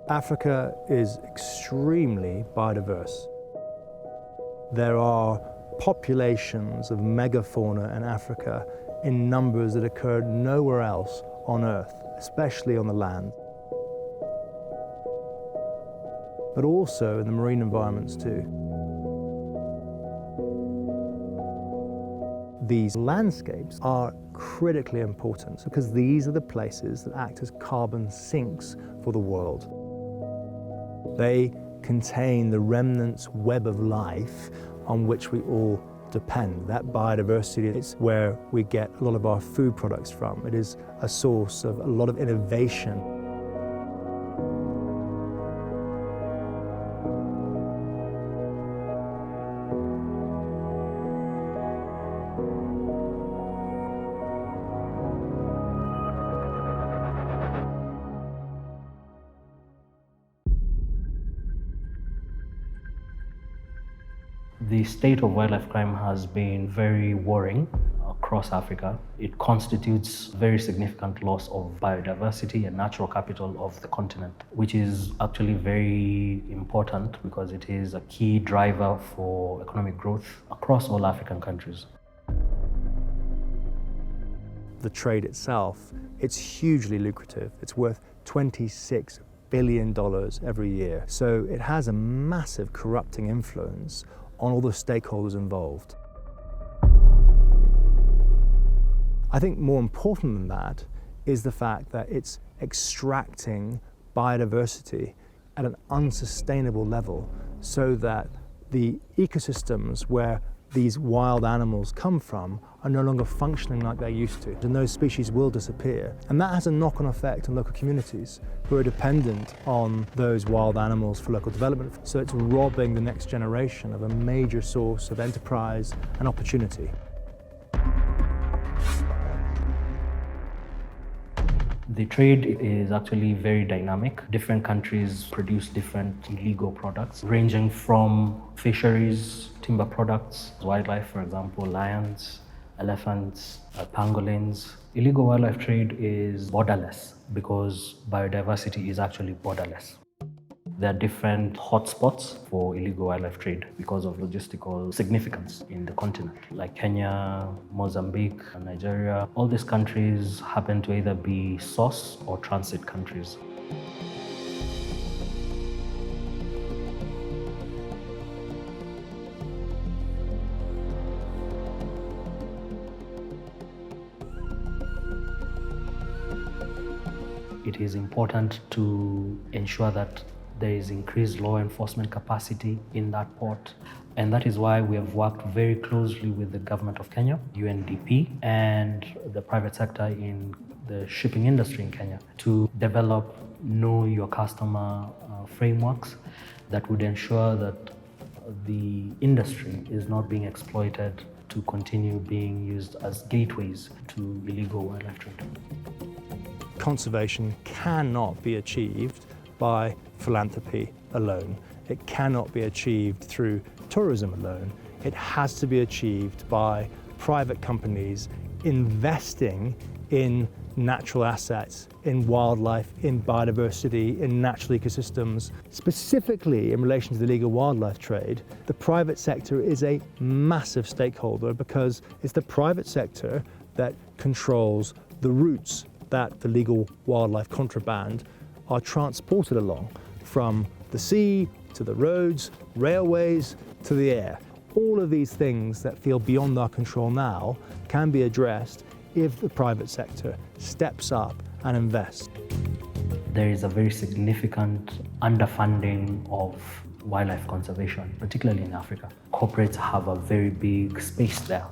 Africa is extremely biodiverse. There are populations of megafauna in Africa in numbers that occur nowhere else on Earth, especially on the land, but also in the marine environments too. These landscapes are critically important because these are the places that act as carbon sinks for the world. They contain the remnants web of life on which we all depend. That biodiversity is where we get a lot of our food products from. It is a source of a lot of innovation. The state of wildlife crime has been very worrying across Africa. It constitutes very significant loss of biodiversity and natural capital of the continent, which is actually very important because it is a key driver for economic growth across all African countries. The trade itself, it's hugely lucrative. It's worth $26 billion every year. So it has a massive corrupting influence on all the stakeholders involved. I think more important than that is the fact that it's extracting biodiversity at an unsustainable level so that the ecosystems where these wild animals come from are no longer functioning like they used to, and those species will disappear. And that has a knock-on effect on local communities who are dependent on those wild animals for local development. So it's robbing the next generation of a major source of enterprise and opportunity. The trade is actually very dynamic. Different countries produce different illegal products, ranging from fisheries, timber products, wildlife, for example, lions, elephants, pangolins. Illegal wildlife trade is borderless because biodiversity is actually borderless. There are different hotspots for illegal wildlife trade because of logistical significance in the continent, like Kenya, Mozambique, and Nigeria. All these countries happen to either be source or transit countries. It is important to ensure that there is increased law enforcement capacity in that port. And that is why we have worked very closely with the government of Kenya, UNDP, and the private sector in the shipping industry in Kenya to develop know your customer frameworks that would ensure that the industry is not being exploited to continue being used as gateways to illegal wildlife trade. Conservation cannot be achieved by philanthropy alone. It cannot be achieved through tourism alone. It has to be achieved by private companies investing in natural assets, in wildlife, in biodiversity, in natural ecosystems. Specifically in relation to the illegal wildlife trade, the private sector is a massive stakeholder because it's the private sector that controls the routes that the legal wildlife contraband are transported along, from the sea to the roads, railways to the air. All of these things that feel beyond our control now can be addressed if the private sector steps up and invests. There is a very significant underfunding of wildlife conservation, particularly in Africa. Corporates have a very big space there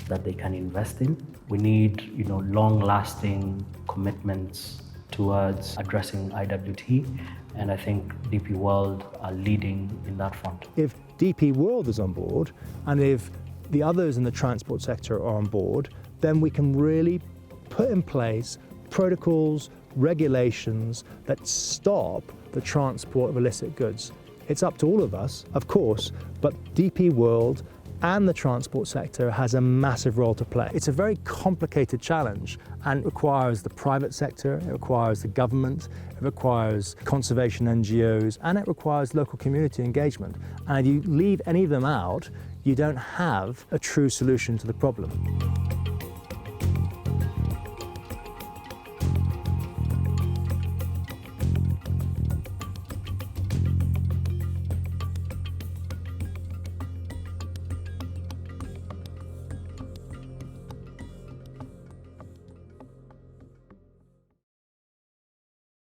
that they can invest in. We need, long-lasting commitments towards addressing IWT, and I think DP World are leading in that front. If DP World is on board, and if the others in the transport sector are on board, then we can really put in place protocols, regulations that stop the transport of illicit goods. It's up to all of us, of course, but DP World and the transport sector has a massive role to play. It's a very complicated challenge and requires the private sector, it requires the government, it requires conservation NGOs, and it requires local community engagement. And if you leave any of them out, you don't have a true solution to the problem.